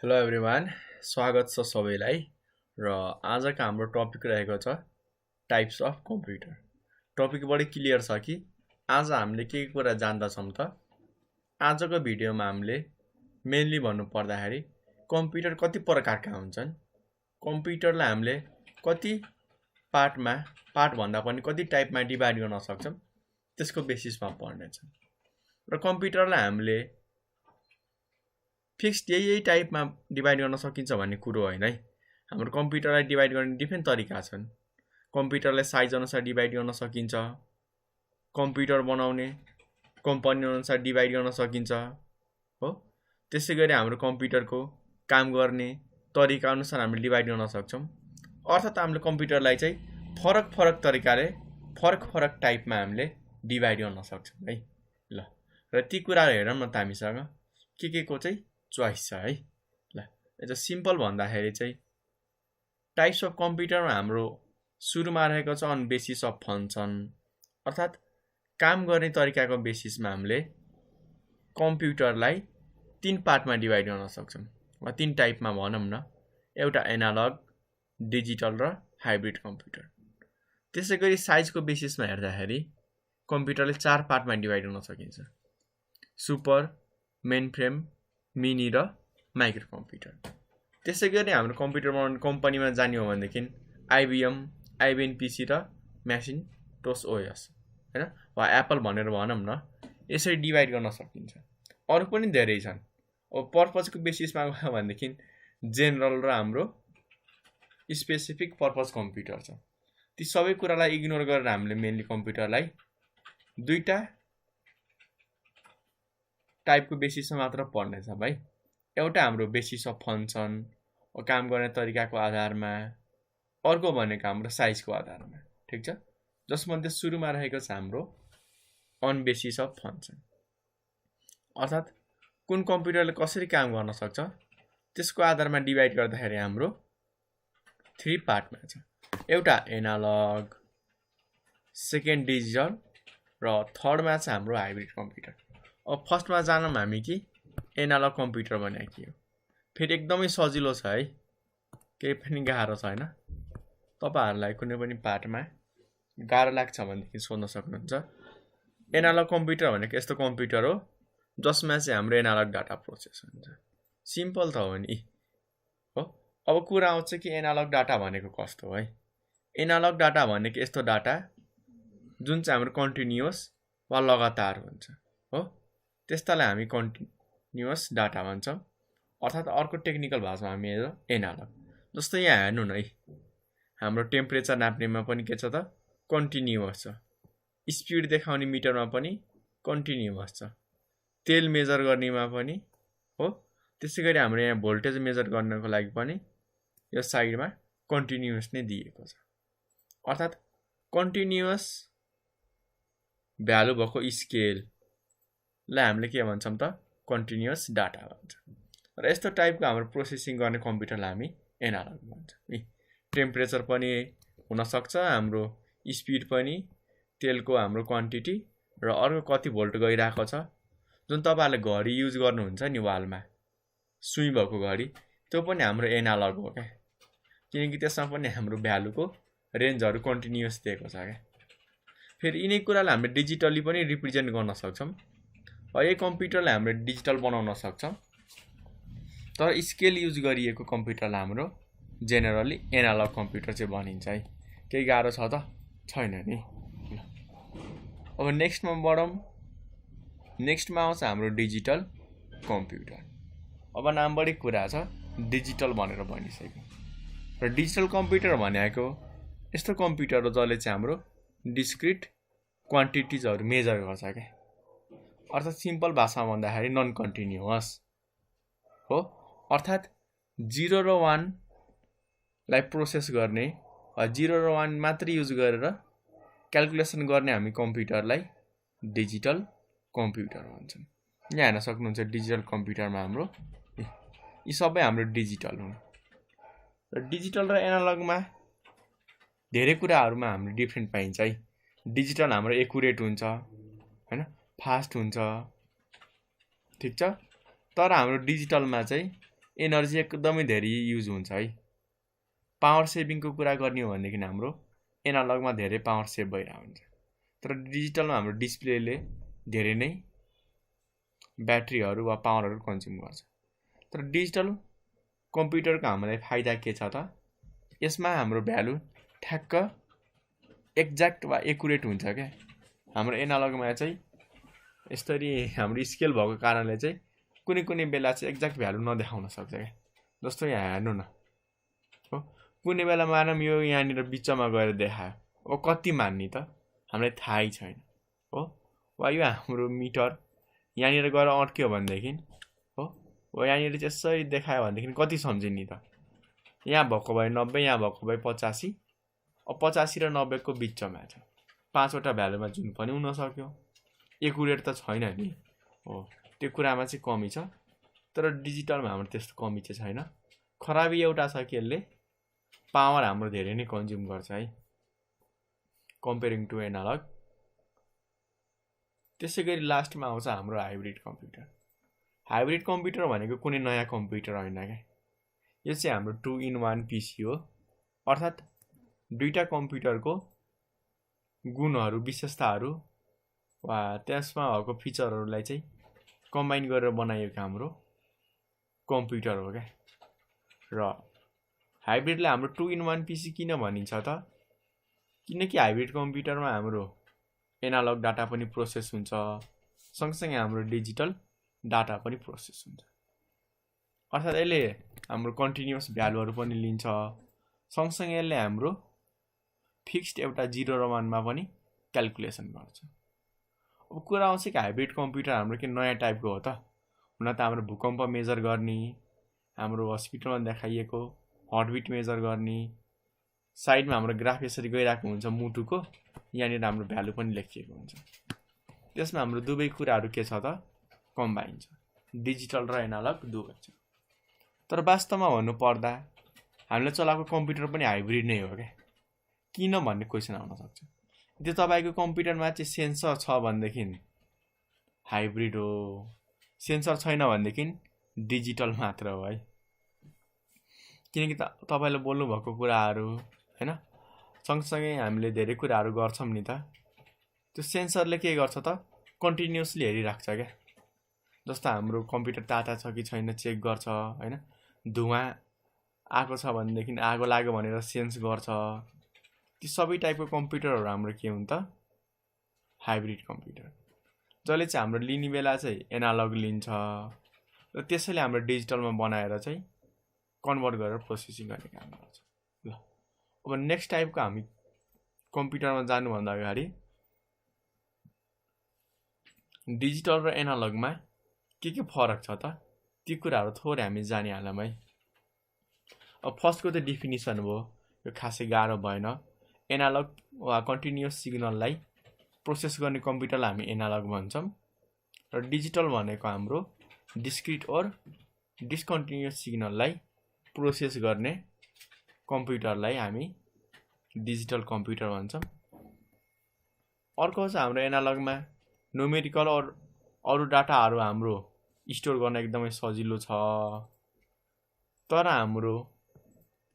Hello everyone, स्वागत छ सबैलाई। र आजको हाम्रो टपिक रहेको छ टाइप्स अफ कम्प्युटर। टपिक बढी क्लियर छ कि आज हामीले के कुरा जान्दछौँ त। आजको भिडियोमा हामीले मेनली भन्नु पर्दाखेरि कम्प्युटर कति प्रकारका हुन्छन्, कम्प्युटरलाई हामीले कति पार्ट भन्दा पनि कति टाइपमा डिभाइड गर्न सक्छौँ त्यसको बेसिसमा पढ्नेछौँ। र कम्प्युटरलाई हामीले फिक्स्ड यही टाइपमा डिभाइड गर्न सकिन्छ भन्ने कुरो होइन है। हाम्रो कम्प्युटरलाई डिभाइड गर्ने डिफ्रेन्ट तरिका छन्। कम्प्युटरलाई साइज अनुसार डिभाइड गर्न सकिन्छ, कम्प्युटर बनाउने कम्पनी अनुसार डिभाइड गर्न सकिन्छ हो। त्यसै गरी हाम्रो कम्प्युटरको काम गर्ने तरिका अनुसार हामीले डिभाइड गर्न सक्छौँ। अर्थात् हामीले कम्प्युटरलाई चाहिँ फरक फरक तरिकाले फरक टाइपमा हामीले डिभाइड गर्न सक्छौँ है। ल र ती कुराहरू हेरौँ न त हामीसँग के को चाहिँ चोइस छ है। ल एज अ सिम्पल भन्दाखेरि चाहिँ टाइप्स अफ कम्प्युटरमा हाम्रो सुरुमा रहेको छ अन बेसिस अफ फङ्सन, अर्थात् काम गर्ने तरिकाको बेसिसमा हामीले कम्प्युटरलाई 3 पार्टमा डिभाइड गर्न सक्छौँ वा 3 टाइपमा भनौँ न। एउटा एनालग, डिजिटल र हाइब्रिड कम्प्युटर। त्यसै गरी साइजको बेसिसमा हेर्दाखेरि कम्प्युटरले 4 पार्टमा डिभाइड गर्न सकिन्छ: सुपर, मेन फ्रेम, मिनी र माइक्रो कम्प्युटर। त्यसै गरी हाम्रो कम्प्युटर बनाउने कम्पनीमा जाने हो भनेदेखि आइबिएम पिसी र म्यासिन्टोस ओएस हैन वा एप्पल भनेर भनौँ न, यसरी डिभाइड गर्न सकिन्छ। अरू पनि धेरै छन्। अब पर्पजको बेसिसमा गयो भनेदेखि जेनरल र हाम्रो स्पेसिफिक पर्पज कम्प्युटर छ। ती सबै कुरालाई इग्नोर गरेर हामीले मेनली कम्प्युटरलाई दुईटा टाइपको बेसिसमा मात्र पढ्नेछ भाइ। एउटा हाम्रो बेसिस अफ फङ्सन, काम गर्ने तरिकाको आधारमा, अर्को भनेको हाम्रो साइजको आधारमा। ठिक छ। जसमध्ये सुरुमा रहेको छ हाम्रो अन बेसिस अफ फङ्सन, अर्थात् कुन कम्प्युटरले कसरी काम गर्न सक्छ त्यसको आधारमा डिभाइड गर्दाखेरि हाम्रो 3 पार्टमा छ। एउटा एनालग, सेकेन्ड डिजिटल र थर्डमा छ हाम्रो हाइब्रिड कम्प्युटर। अब फर्स्टमा जानौँ हामी कि एनालग कम्प्युटर भने के हो। फेरि एकदमै सजिलो छ है, केही पनि गाह्रो छैन। तपाईहरुलाई कुनै पनि पार्टमा गाह्रो लाग्छ भनेदेखि सोध्न सक्नुहुन्छ। एनालग कम्प्युटर भनेको यस्तो कम्प्युटर हो जसमा चाहिँ हाम्रो एनालग डाटा प्रोसेस हुन्छ। सिम्पल त हो नि हो। अब कुरा आउँछ कि एनालग डाटा भनेको कस्तो हो है। एनालग डाटा भनेको यस्तो डाटा जुन चाहिँ हाम्रो कन्टिन्युअस वा लगातार हुन्छ हो। त्यस्तालाई हामी कन्टिन्युअस डाटा भन्छौँ, अर्थात् अर्को टेक्निकल भाषामा हामी एनालग। जस्तो यहाँ हेर्नु न है, हाम्रो टेम्परेचर नाप्नेमा पनि के छ त कन्टिन्युअस छ, स्पिड देखाउने मिटरमा पनि कन्टिन्युअस छ, तेल मेजर गर्नेमा पनि हो। त्यसै गरी हाम्रो यहाँ भोल्टेज मेजर गर्नको लागि पनि यो साइडमा कन्टिन्युअस नै दिएको छ। अर्थात् कन्टिन्युअस भ्यालु भएको स्केललाई हामीले के भन्छौँ त कन्टिन्युअस डाटा भन्छौँ। र यस्तो टाइपको हाम्रो प्रोसेसिङ गर्ने कम्प्युटरलाई हामी एनालग भन्छौँ। टेम्परेचर पनि हुनसक्छ, हाम्रो स्पिड पनि, तेलको हाम्रो क्वान्टिटी र अर्को कति भोल्ट गइरहेको छ। जुन तपाईँहरूले घडी युज गर्नुहुन्छ नि वालमा सुई भएको घडी, त्यो पनि हाम्रो एनालग हो क्या, किनकि त्यसमा पनि हाम्रो भ्यालुको रेन्जहरू कन्टिन्युअस दिएको छ क्या। फेरि यिनै कुरालाई हामीले डिजिटली पनि रिप्रेजेन्ट गर्न सक्छौँ। यही कम्प्युटरलाई हामीले डिजिटल बनाउन सक्छौँ, तर स्केल युज गरिएको कम्प्युटरलाई हाम्रो जेनरली एनालग कम्प्युटर चाहिँ भनिन्छ है। केही गाह्रो छ त छैन नि। अब नेक्स्टमा बढौँ। नेक्स्टमा आउँछ हाम्रो डिजिटल कम्प्युटर। अब नामबाटै कुरा छ, डिजिटल भनेर भनिसक्यो। र डिजिटल कम्प्युटर भनेको यस्तो कम्प्युटर हो जसले चाहिँ हाम्रो डिस्क्रिट क्वान्टिटिजहरू मेजर गर्छ क्या। अर्थात् सिम्पल भाषामा भन्दाखेरि नन कन्टिन्युअस हो। अर्थात् 0 र 1 लाई प्रोसेस गर्ने, 0 र 1 मात्रै युज गरेर क्यालकुलेसन गर्ने हामी कम्प्युटरलाई डिजिटल कम्प्युटर भन्छौँ। यहाँ हेर्न सक्नुहुन्छ डिजिटल कम्प्युटरमा हाम्रो यी सबै हाम्रो डिजिटल हुन्। र डिजिटल र एनालगमा धेरै कुराहरूमा हाम्रो डिफ्रेन्ट पाइन्छ है। डिजिटल हाम्रो एकुरेट हुन्छ हैन, फास्ट हुन्छ, ठिक छ। तर हाम्रो डिजिटलमा चाहिँ एनर्जी एकदमै धेरै युज हुन्छ है। पावर सेभिङको कुरा गर्ने हो भनेदेखि हाम्रो एनालगमा धेरै पावर सेभ भइरहेको हुन्छ, तर डिजिटलमा हाम्रो डिस्प्लेले धेरै नै ब्याट्रीहरू वा पावरहरू कन्ज्युम गर्छ। तर डिजिटल कम्प्युटरको हामीलाई फाइदा के छ त, यसमा हाम्रो भ्यालु ठ्याक्क एक्ज्याक्ट वा एकुरेट हुन्छ क्या। हाम्रो एनालगमा चाहिँ यसरी हाम्रो स्केल भएको कारणले चाहिँ कुनै कुनै बेला चाहिँ एक्ज्याक्ट भ्यालु नदेखाउन सक्छ क्या। जस्तो यहाँ हेर्नु न, हो कुनै बेला मानौँ यो यहाँनिर बिचमा गएर देखायो, अब कति मान्ने त हामीलाई थाहै छैन हो। वा यो हाम्रो मिटर यहाँनिर गएर अड्क्यो भनेदेखि हो, वा यहाँनिर चाहिँ यसरी देखायो भनेदेखि कति सम्झिने त, यहाँ भएको भए 90, यहाँ भएको भए 85, अब 85 र 90 को बिचमा छ, 5वटा भ्यालुमा जुन पनि हुन सक्यो, एकुरेट त छैन नि हो। त्यो कुरामा चाहिँ कमी छ, तर डिजिटलमा हाम्रो त्यस्तो कमी चाहिँ छैन। खराबी एउटा छ कि यसले पावर हाम्रो धेरै नै कन्ज्युम गर्छ है, कम्पेयरिङ टु एनालग। त्यसै गरी लास्टमा आउँछ हाम्रो हाइब्रिड कम्प्युटर। हाइब्रिड कम्प्युटर भनेको कुनै नयाँ कम्प्युटर होइन क्या, यो चाहिँ हाम्रो 2-in-1 पिसी हो। अर्थात् दुईटा कम्प्युटरको गुणहरू, विशेषताहरू वा त्यसमा भएको फिचरहरूलाई चाहिँ कम्बाइन गरेर बनाइएको हाम्रो कम्प्युटर हो क्या। र हाइब्रिडलाई हाम्रो 2-in-1 पिसी किन भनिन्छ त, किनकि हाइब्रिड कम्प्युटरमा हाम्रो एनालग डाटा पनि प्रोसेस हुन्छ, सँगसँगै हाम्रो डिजिटल डाटा पनि प्रोसेस हुन्छ। अर्थात् यसले हाम्रो कन्टिन्युअस भ्यालुहरू पनि लिन्छ, सँगसँगै यसले हाम्रो फिक्स्ड एउटा 0 र 1 मा पनि क्यालकुलेसन गर्छ। अब कुरा आउँछ कि हाइब्रिड कम्प्युटर हाम्रो के नयाँ टाइपको हो त। हुन त हाम्रो भूकम्प मेजर गर्ने, हाम्रो हस्पिटलमा देखाइएको हार्टबिट मेजर गर्ने, साइडमा हाम्रो ग्राफ यसरी गइरहेको हुन्छ मुटुको, यहाँनिर हाम्रो भ्यालु पनि लेखिएको हुन्छ। त्यसमा हाम्रो दुवै कुराहरू के छ त, कम्बाइन छ, डिजिटल र एनालग दुवै छ। तर वास्तवमा भन्नुपर्दा हामीले चलाएको कम्प्युटर पनि हाइब्रिड नै हो क्या। किन भन्ने क्वेसन आउन सक्छ। त्यो तपाईँको कम्प्युटरमा चाहिँ सेन्सर छ भनेदेखि हाइब्रिड हो, सेन्सर छैन भनेदेखि डिजिटल मात्र हो है। किनकि तपाईँले बोल्नुभएको कुराहरू होइन, सँगसँगै हामीले धेरै कुराहरू गर्छौँ नि त। त्यो सेन्सरले के गर्छ त, कन्टिन्युसली हेरिराख्छ क्या। जस्तो हाम्रो कम्प्युटर ताता छ कि छैन चेक गर्छ होइन, धुवाँ आएको छ भनेदेखि आगो लाग्यो भनेर सेन्स गर्छ। ती सबै टाइपको कम्प्युटरहरू हाम्रो के हुन् त, हाइब्रिड कम्प्युटर, जसले चाहिँ हाम्रो लिने बेला चाहिँ एनालग लिन्छ र त्यसैले हाम्रो डिजिटलमा बनाएर चाहिँ कन्भर्ट गरेर प्रोसेसिङ गर्ने काम गर्छ। ल अब नेक्स्ट टाइपको हामी कम्प्युटरमा जानुभन्दा अगाडि डिजिटल र एनालगमा के फरक छ त, ती कुराहरू थोरै हामी जानिहालौँ है। अब फर्स्टको त डेफिनिसन हो, यो खासै गाह्रो भएन। एनालग वा कन्टिन्युअस सिग्नललाई प्रोसेस गर्ने कम्प्युटरलाई हामी एनालग भन्छौँ, र डिजिटल भनेको हाम्रो डिस्क्रिट और डिस्कन्टिन्युअस सिग्नललाई प्रोसेस गर्ने कम्प्युटरलाई हामी डिजिटल कम्प्युटर भन्छौँ। अर्को छ हाम्रो एनालगमा न्युमेरिकल और अरू डाटाहरू हाम्रो स्टोर गर्न एकदमै सजिलो छ, तर हाम्रो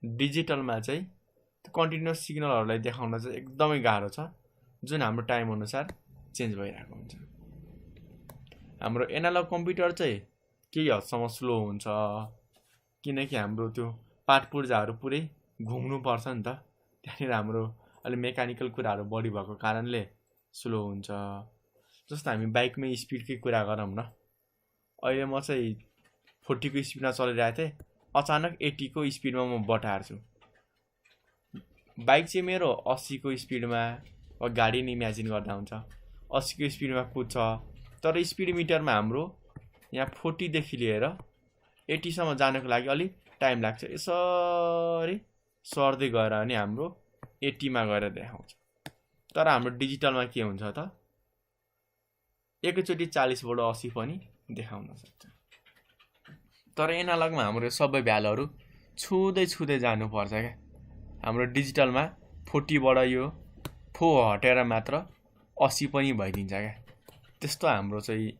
डिजिटलमा चाहिँ कन्टिन्युअस सिग्नलहरूलाई देखाउन चाहिँ एकदमै गाह्रो छ, जुन हाम्रो टाइम अनुसार चेन्ज भइरहेको हुन्छ। हाम्रो एनालग कम्प्युटर चाहिँ केही हदसम्म स्लो हुन्छ, किनकि हाम्रो त्यो पाटपुर्जाहरू पुरै घुम्नुपर्छ नि त, त्यहाँनिर हाम्रो अलि मेकानिकल कुराहरू बढी भएको कारणले स्लो हुन्छ। जस्तो हामी बाइकमै स्पिडकै कुरा गरौँ न, अहिले म चाहिँ 40 को स्पिडमा चलिरहेको थिएँ, अचानक 80 को स्पिडमा म बटार्छु। बाइक चाहिँ मेरो 80 को स्पिडमा, वा गाडी नै इमेजिन गर्दा हुन्छ 80 को स्पिडमा कुद्छ, तर स्पिड मिटरमा हाम्रो यहाँ 40 देखि लिएर 80 सम्म जानको लागि अलिक टाइम लाग्छ। यसरी सर्दै गएर अनि हाम्रो 80 मा गएर देखाउँछ। तर हाम्रो डिजिटलमा के हुन्छ त, एकैचोटि 40 बाट 80 पनि देखाउन सक्छ। तर एनालगमा हाम्रो सबै भ्यालुहरू छुँदै छुँदै जानुपर्छ क्या। हाम्रो डिजिटलमा 40 बाट यो 4 हटेर मात्र 80 पनि भइदिन्छ क्या। त्यस्तो हाम्रो चाहिँ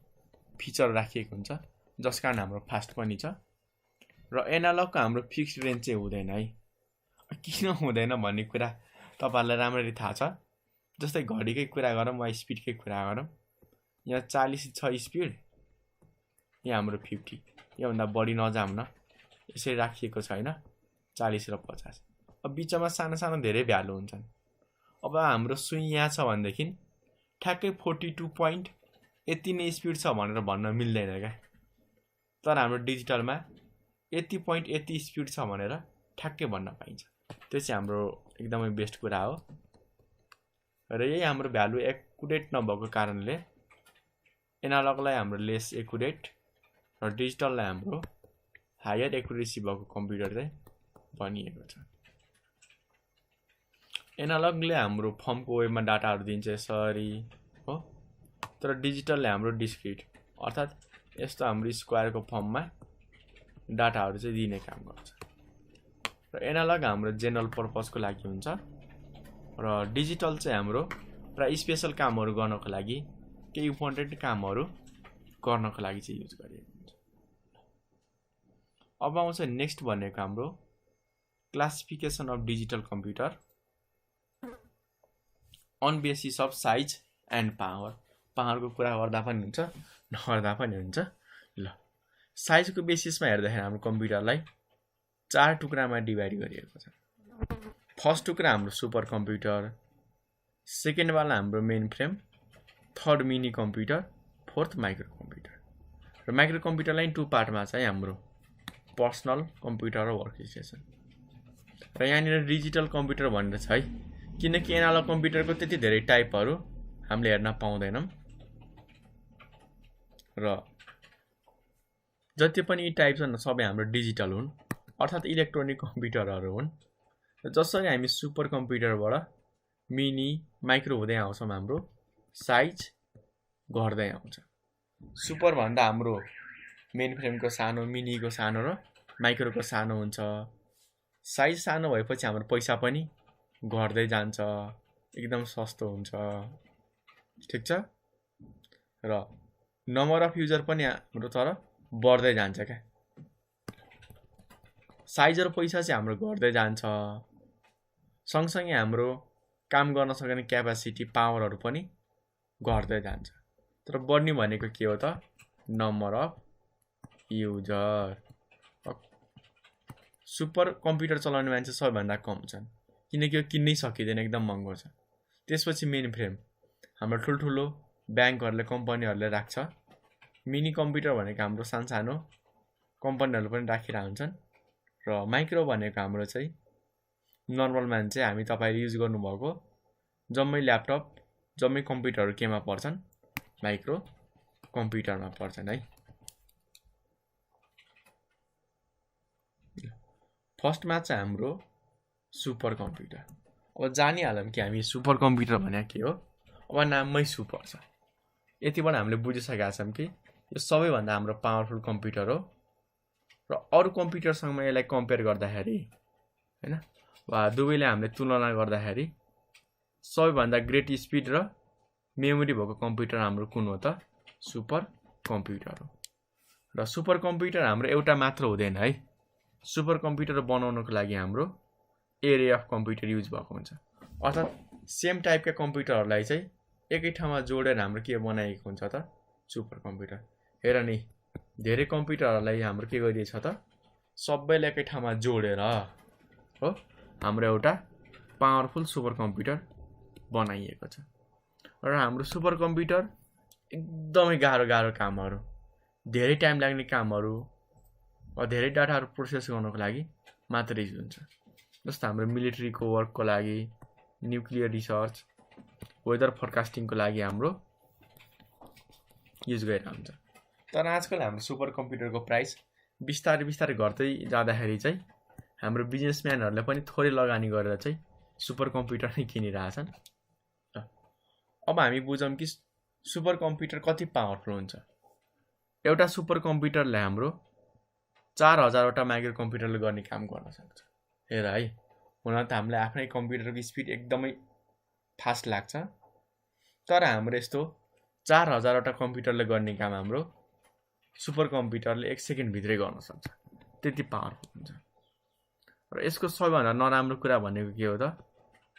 फिचर राखिएको हुन्छ, जस कारण हाम्रो फास्ट पनि छ। र र एनालगको हाम्रो फिक्स्ड रेन्ज चाहिँ हुँदैन है। किन हुँदैन भन्ने कुरा तपाईहरुलाई राम्ररी थाहा छ। जस्तै घडीकै कुरा गरौँ वा स्पिडकै कुरा गरौँ, यहाँ 40 छ स्पिड, यहाँ हाम्रो 50, योभन्दा बढी नजाउन यसरी राखिएको छैन 40 र 50। अब बिचमा सानो सानो धेरै भ्यालु हुन्छन्। अब हाम्रो सुई यहाँ छ भनेदेखि ठ्याक्कै 42 पोइन्ट यति नै स्पिड छ भनेर भन्न मिल्दैन क्या। तर हाम्रो डिजिटलमा यति पोइन्ट यति स्पिड छ भनेर ठ्याक्कै भन्न पाइन्छ। त्यो चाहिँ हाम्रो एकदमै बेस्ट कुरा हो। र यही हाम्रो भ्यालु एकुरेट नभएको कारणले एनालगलाई हाम्रो लेस एकुरेट र डिजिटललाई हाम्रो हायर एकुरेसी भएको कम्प्युटर चाहिँ बनिएको छ। एनालगले हाम्रो फर्मको वेबमा डाटाहरू दिन्छ यसरी हो, तर डिजिटलले हाम्रो डिस्क्रिट अर्थात् यस्तो हाम्रो स्क्वायरको फर्ममा डाटाहरू चाहिँ दिने काम गर्छ। र एनालग हाम्रो जेनरल पर्पसको लागि हुन्छ र डिजिटल चाहिँ हाम्रो प्राय स्पेशल कामहरू गर्नको लागि, केही इम्पोर्टेन्ट कामहरू गर्नको लागि चाहिँ युज गरिएको हुन्छ। अब आउँछ नेक्स्ट भनेको हाम्रो classification of digital computer on basis of size and power. पावरको कुरा गर्दा पनि हुन्छ नगर्दा पनि हुन्छ। ल साइजको बेसिसमा हेर्दाखेरि हाम्रो कम्प्युटरलाई 4 टुक्रामा डिभाइड गरिएको छ। फर्स्ट टुक्रा हाम्रो सुपर कम्प्युटर, सेकेन्ड वाला हाम्रो main frame, third mini computer, fourth micro computer. र माइक्रो कम्प्युटरलाई 2 पार्टमा चाहिँ हाम्रो पर्सनल कम्प्युटर र वर्क स्टेसन। र यहाँनिर डिजिटल कम्प्युटर भनेर छ है, किनकि एनालग कम्प्युटरको त्यति धेरै टाइपहरू हामीले हेर्न पाउँदैनौँ र जति पनि टाइप छन् सबै हाम्रो डिजिटल हुन्, अर्थात् इलेक्ट्रोनिक कम्प्युटरहरू हुन्। र जसरी हामी सुपर कम्प्युटरबाट मिनी माइक्रो हुँदै आउँछौँ, हाम्रो साइज घट्दै आउँछ। सुपर भन्दा हाम्रो मेन फ्रेमको सानो, मिनीको सानो र माइक्रोको सानो हुन्छ। साइज सानो भएपछि हाम्रो पैसा पनि घट्दै जान्छ, एकदम सस्तो हुन्छ। ठिक छ। र नम्बर अफ युजर पनि हाम्रो तर बढ्दै जान्छ क्या। साइज र पैसा चाहिँ हाम्रो घट्दै जान्छ, सँगसँगै हाम्रो काम गर्न सक्ने क्यापासिटी, पावरहरू पनि घट्दै जान्छ। तर बढ्ने भनेको के हो त? Number of user. Super computer चलाउने मान्छे सबैभन्दा कम छन्, किनकि यो किन्नै सकिँदैन, एकदम महँगो छ। त्यसपछि मेन फ्रेम हाम्रो ठुल्ठुलो ब्याङ्कहरूले, कम्पनीहरूले राख्छ। मिनी कम्प्युटर भनेको हाम्रो सानो कम्पनीहरूले पनि राखिरहेको हुन्छन्। र माइक्रो भनेको हाम्रो चाहिँ नर्मल मान्छे, हामी तपाईले युज गर्नुभएको जम्मै ल्यापटप, जम्मै कम्प्युटरहरू केमा पर्छन्? माइक्रो कम्प्युटरमा पर्छन् है। फर्स्टमा चाहिँ हाम्रो सुपर कम्प्युटर। अब जानिहालौँ कि हामी सुपर कम्प्युटर भने के हो। अब नाममै सुपर छ, यतिबाट हामीले बुझिसकेका छौँ कि यो सबैभन्दा हाम्रो पावरफुल कम्प्युटर हो। र अरू कम्प्युटरसँग यसलाई कम्पेयर गर्दाखेरि हैन, वा दुवैले हामीले तुलना गर्दाखेरि सबैभन्दा ग्रेट स्पिड र मेमोरी भएको कम्प्युटर हाम्रो कुन हो त? सुपर कम्प्युटर हो। र सुपर कम्प्युटर हाम्रो एउटा मात्र हुँदैन है। सुपर कम्प्युटर बनाउनको लागि हाम्रो एरे अफ कम्प्युटर युज भएको हुन्छ। अर्थात् सेम टाइपका कम्प्युटरहरूलाई चाहिँ एकै ठाउँमा जोडेर हाम्रो के बनाएको हुन्छ त? Super computer. हेर नि, धेरै कम्प्युटरहरूलाई हाम्रो के गरिएको छ त? सबैलाई एकै ठाउँमा जोडेर हो हाम्रो एउटा पावरफुल सुपर कम्प्युटर बनाइएको छ। र हाम्रो सुपर कम्प्युटर एकदमै गाह्रो कामहरू, धेरै टाइम लाग्ने कामहरू वा धेरै डाटाहरू प्रोसेस गर्नको लागि मात्र युज हुन्छ। जस्तो हाम्रो मिलिट्रीको वर्कको लागि, न्युक्लियर रिसर्च, वेदर फोरकास्टिङको लागि हाम्रो युज गरिरहेको हुन्छ। तर आजकल हाम्रो सुपर कम्प्युटरको प्राइस बिस्तारै घट्दै जाँदाखेरि चाहिँ हाम्रो बिजनेसम्यानहरूले पनि थोरै लगानी गरेर चाहिँ सुपर कम्प्युटर नै किनिरहेछन्। अब हामी बुझौँ कि सुपर कम्प्युटर कति पावरफुल हुन्छ। एउटा सुपर कम्प्युटरले हाम्रो 4000 वटा माइक्रो कम्प्युटरले गर्ने काम गर्न सक्छ। हेर है, हुन त हामीलाई आफ्नै कम्प्युटरको स्पिड एकदमै फास्ट लाग्छ, तर हाम्रो यस्तो 4000 वटा कम्प्युटरले गर्ने काम हाम्रो सुपर कम्प्युटरले 1 सेकेन्ड भित्रै गर्न सक्छ। त्यति पावरफुल हुन्छ। र यसको सबैभन्दा नराम्रो कुरा भनेको के हो त,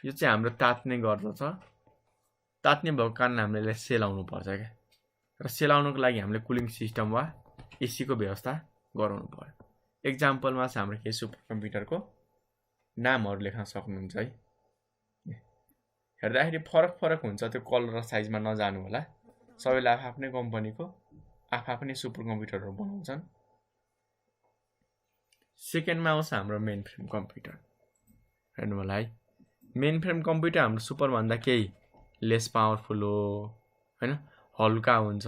यो चाहिँ हाम्रो तात्ने गर्दछ। तात्ने भएको कारण हामीले यसलाई सेलाउनु पर्छ क्या, र सेलाउनुको लागि हामीले कुलिङ सिस्टम वा एसीको व्यवस्था गराउनु पर्यो। एक्जाम्पलमा चाहिँ हाम्रो के सुपर कम्प्युटरको नामहरू लेख्न सक्नुहुन्छ है। हेर्दाखेरि फरक हुन्छ, त्यो कलर र साइजमा नजानु होला। सबैले आफ्नै कम्पनीको आफ्नै सुपर कम्प्युटरहरू बनाउँछन्। सेकेन्डमा आउँछ हाम्रो मेन फ्रेम कम्प्युटर। हेर्नु होला है, मेन फ्रेम कम्प्युटर हाम्रो सुपरभन्दा केही लेस पावरफुल हो हैन, हल्का हुन्छ,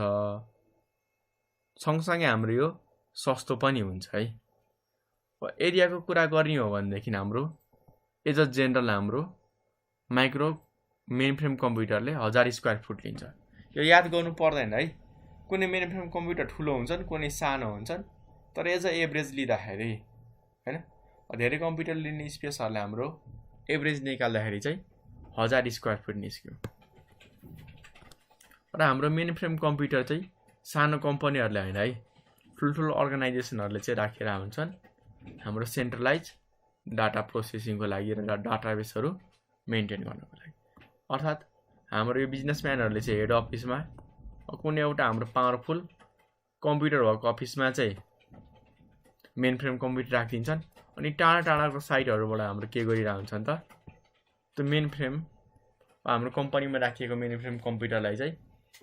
सँगसँगै हाम्रो यो सस्तो पनि हुन्छ है। एरियाको कुरा गर्ने हो भनेदेखि हाम्रो एज अ जेनरल हाम्रो माइक्रो मेन फ्रेम कम्प्युटरले 1000 स्क्वायर फुट लिन्छ। यो याद गर्नु पर्दैन है, कुनै मेन फ्रेम कम्प्युटर ठुलो हुन्छन्, कुनै सानो हुन्छन्, तर एज अ एभरेज लिँदाखेरि हैन, धेरै कम्प्युटर लिने स्पेसहरूले हाम्रो एभरेज निकाल्दाखेरि चाहिँ 1000 स्क्वायर फुट निस्क्यो। र हाम्रो मेन फ्रेम कम्प्युटर चाहिँ सानो कम्पनीहरूले होइन है, ठुल्ठुलो अर्गनाइजेसनहरूले चाहिँ राखेर हुन्छन् हाम्रो सेन्ट्रलाइज डाटा प्रोसेसिङको लागि र डाटाबेसहरू मेन्टेन गर्नको लागि। अर्थात् हाम्रो यो बिजनेसम्यानहरूले चाहिँ हेड अफिसमा कुनै एउटा हाम्रो पावरफुल कम्प्युटर भएको अफिसमा चाहिँ मेन फ्रेम कम्प्युटर राखिदिन्छन्, अनि टाढा टाढाको साइटहरूबाट हाम्रो के गरिरहेको हुन्छन् त, त्यो मेन फ्रेम हाम्रो कम्पनीमा राखिएको मेन फ्रेम कम्प्युटरलाई चाहिँ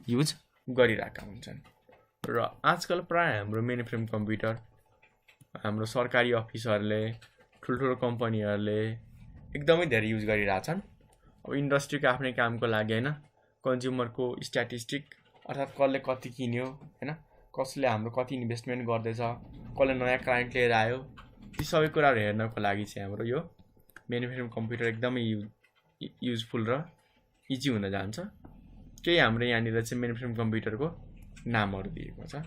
युज गरिरहेका हुन्छन्। र आजकल प्राय हाम्रो मेन फ्रेम कम्प्युटर हाम्रो सरकारी अफिसहरूले, ठुल्ठुलो कम्पनीहरूले एकदमै धेरै युज गरिरहेछन्। अब इन्डस्ट्रीको आफ्नै कामको लागि होइन, कन्ज्युमरको स्ट्याटिस्टिक अर्थात् कसले कति किन्यो होइन, कसले हाम्रो कति इन्भेस्टमेन्ट गर्दैछ, कसले नयाँ क्लाइन्ट लिएर आयो, ती सबै कुराहरू हेर्नको लागि चाहिँ हाम्रो यो मेन फ्रेम कम्प्युटर एकदमै युजफुल र इजी हुन जान्छ। केही हाम्रो यहाँनिर चाहिँ मेन फ्रेम कम्प्युटरको नामहरू दिएको छ,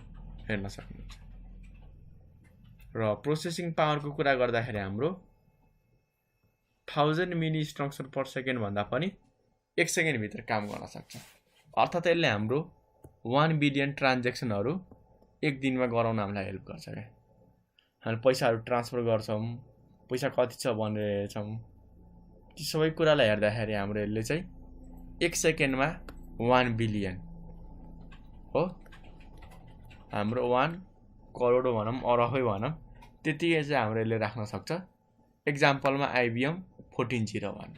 हेर्न सक्नुहुन्छ। र प्रोसेसिङ पावरको कुरा गर्दाखेरि हाम्रो 1000 मिली इन्स्ट्रक्सन पर सेकेन्ड भन्दा पनि 1 सेकेन्डभित्र काम गर्न सक्छ। अर्थात् यसले हाम्रो 1 बिलियन ट्रान्जेक्सनहरू 1 दिनमा गराउन हामीलाई हेल्प गर्छ क्या। हामी पैसाहरू ट्रान्सफर गर्छौँ, पैसा कति छ भनेर हेर्छौँ, ती सबै कुरालाई हेर्दाखेरि हाम्रो यसले चाहिँ 1 सेकेन्डमा 1 बिलियन हो, हाम्रो 1 करोड भनौँ, अरबै भनौँ, त्यति चाहिँ हाम्रो यसले राख्न सक्छ। एक्जाम्पलमा IBM 1401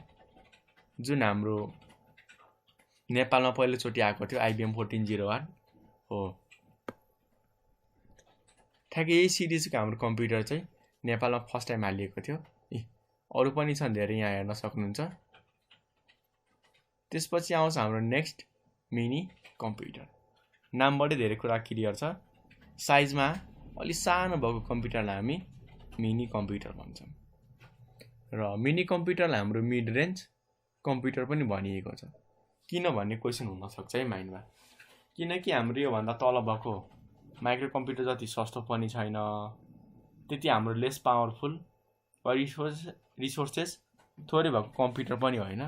जुन हाम्रो नेपालमा पहिलोचोटि आएको थियो, IBM 1401 हो। ठ्याक्कै यही सिरिजको हाम्रो कम्प्युटर चाहिँ नेपालमा फर्स्ट टाइम हालिएको थियो। अरू पनि छन् धेरै, यहाँ हेर्न सक्नुहुन्छ। त्यसपछि आउँछ हाम्रो नेक्स्ट मिनी कम्प्युटर। नामबाटै धेरै कुरा क्लियर छ। साइजमा अलि सानो भएको कम्प्युटरलाई हामी मिनी कम्प्युटर भन्छौँ। र मिनी कम्प्युटरलाई हाम्रो मिड रेन्ज कम्प्युटर पनि भनिएको छ। किन भन्ने क्वेसन हुनसक्छ है माइन्डमा, किनकि हाम्रो योभन्दा तल भएको माइक्रो कम्प्युटर जति सस्तो पनि छैन, त्यति हाम्रो लेस पावरफुल वा रिसोर्सेस थोरै भएको कम्प्युटर पनि होइन,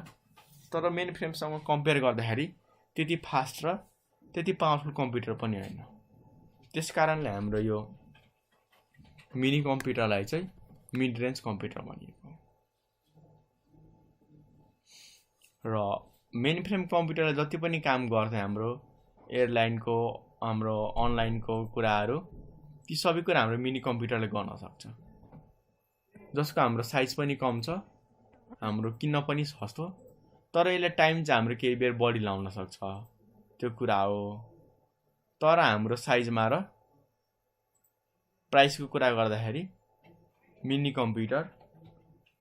तर मेन फ्रेमसँग कम्पेयर गर्दाखेरि त्यति फास्ट र त्यति पावरफुल कम्प्युटर पनि होइन। त्यस कारणले हाम्रो यो मिनी कम्प्युटरलाई चाहिँ मिड रेन्ज कम्प्युटर भनिएको। र मेन फ्रेम कम्प्युटरले जति पनि काम गर्छ हाम्रो एयरलाइनको, हाम्रो अनलाइनको कुराहरू, ती सबै कुरा हाम्रो मिनी कम्प्युटरले गर्न सक्छ, जसको हाम्रो साइज पनि कम छ, हाम्रो किन्न पनि सस्तो, तर यसले टाइम चाहिँ हाम्रो केही बेर बढी लाउन सक्छ, त्यो कुरा हो। तर हाम्रो साइजमा र प्राइसको कुरा गर्दाखेरि मिनी कम्प्युटर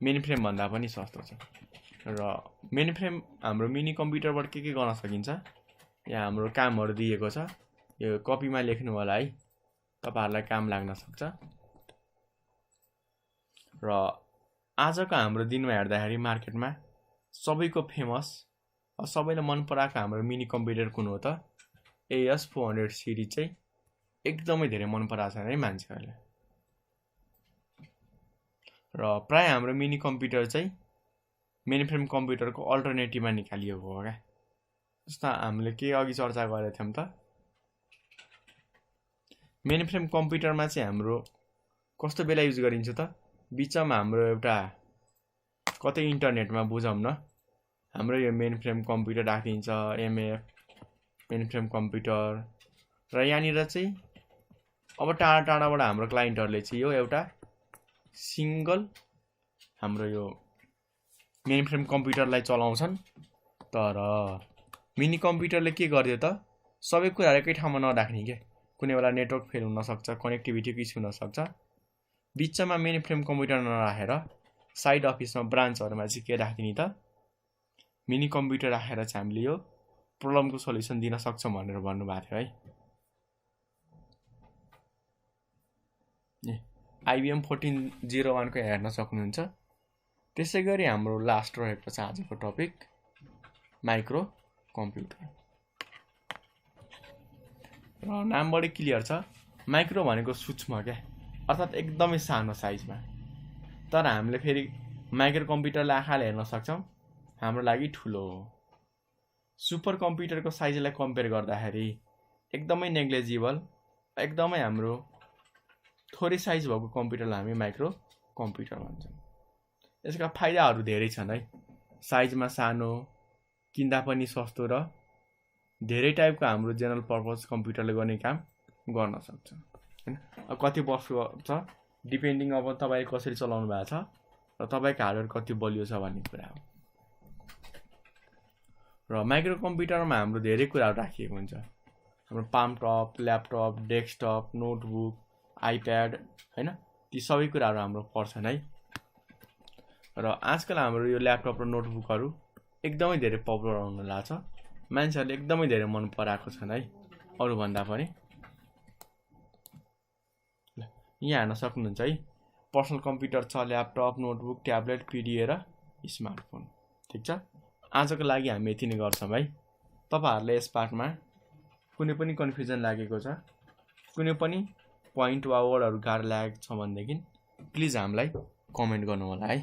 मेन फ्रेम भन्दा पनि सस्तो छ। र मेन फ्रेम हाम्रो मिनी कम्प्युटरबाट के गर्न सकिन्छ, यहाँ हाम्रो कामहरू दिएको छ, यो कपीमा लेख्नु होला है, तपाईहरुलाई काम लाग्न सक्छ। र आजको हाम्रो दिनमा हेर्दाखेरि मार्केटमा सबैको फेमस, सबैले मन पराएको हाम्रो मिनी कम्प्युटर कुन हो त, AS400 सिरिज चाहिँ एकदमै धेरै मन पराएको छ है मान्छेहरूले। र प्राय हाम्रो मिनी कम्प्युटर चाहिँ मेन फ्रेम कम्प्युटरको अल्टरनेटिभमा निकालिएको हो क्या। जस्तो हामीले के अघि चर्चा गरेका थियौँ त, मेन फ्रेम कम्प्युटरमा चाहिँ हाम्रो कस्तो बेला युज गरिन्छ त बिचमा हाम्रो एउटा कतै इन्टरनेटमा बुझौँ न हाम्रो यो मेन फ्रेम कम्प्युटर राखिन्छ एमएफ मेन फ्रेम कम्प्युटर र यहाँनिर चाहिँ अब टाढा टाढाबाट हाम्रो क्लाइन्टहरूले चाहिँ यो एउटा सिंगल हाम्रो यो मेन फ्रेम कम्प्युटरलाई चलाउँछन् तर मिनी कम्प्युटरले के गर्यो त सबै कुराहरू एकै ठाउँमा नराख्ने के कुनै बेला नेटवर्क फेल हुन सक्छ कनेक्टिभिटीको इस्यु हुन सक्छ बिचमा मेन फ्रेम कम्प्युटर नराखेर साइड अफिसमा ब्रान्चहरुमा चाहिँ के राखिदिने त मिनी कम्प्युटर राखेर चाहिँ हामीले यो प्रब्लमको सल्युसन दिन सक्छौं भनेर भन्नुभएको थियो है IBM 1401 को हेर्न सक्नुहुन्छ त्यसैगरी हाम्रो लास्ट रहेको छ आजको टपिक माइक्रो कम्प्युटर र नामबाट क्लियर छ माइक्रो भनेको सूक्ष्म क्या अर्थात एकदमै सानो साइजमा तर हामीले फेरि माइक्रो कम्प्युटरलाई आँखाले हेर्न सक्छौं हाम्रो लागि ठुलो हो सुपर कम्प्युटरको साइजलाई कम्पेयर गर्दाखेरि एकदमै नेग्लिजिबल एकदमै हाम्रो थोरै साइज भएको कम्प्युटरलाई हामी माइक्रो कम्प्युटर भन्छौं यसका फाइदाहरू धेरै छन् है साइजमा सानो किन्दा पनि सस्तो र धेरै टाइपको हाम्रो जनरल पर्पस कम्प्युटरले गर्ने काम गर्न सक्छ हैन कति वर्ष छ डिपेन्डिङ अब तपाईले कसरी चलाउनु भएको छ र तपाईको हार्डवेयर कति बलियो छ भन्ने कुरा हो र माइक्रो कम्प्युटरमा हाम्रो धेरै कुराहरू राखिएको हुन्छ हाम्रो palm top laptop desktop notebook iPad हैन ती सबै कुराहरू हाम्रो पर्छन् है र आजकल हाम्रो यो ल्यापटप र नोटबुकहरू एकदमै धेरै पपुलर हुन लाग्छ मान्छेहरूले एकदमै धेरै मन पराएको छन् है अरु भन्दा पनि यहाँ हेर्न सक्नुहुन्छ है पर्सनल कम्प्युटर छ ल्यापटप नोटबुक ट्याब्लेट पिडिए र स्मार्टफोन ठीक छ आजको लागि हामी यति नै गर्छौं है तपाईहरुले यस पार्टमा कुनै पनि कन्फ्युजन लागेको छ कुनै पनि पोइन्ट वा वर्डहरु गाह्रो लागेको छ भनेदेखि प्लिज हामीलाई कमेन्ट गर्नु होला है।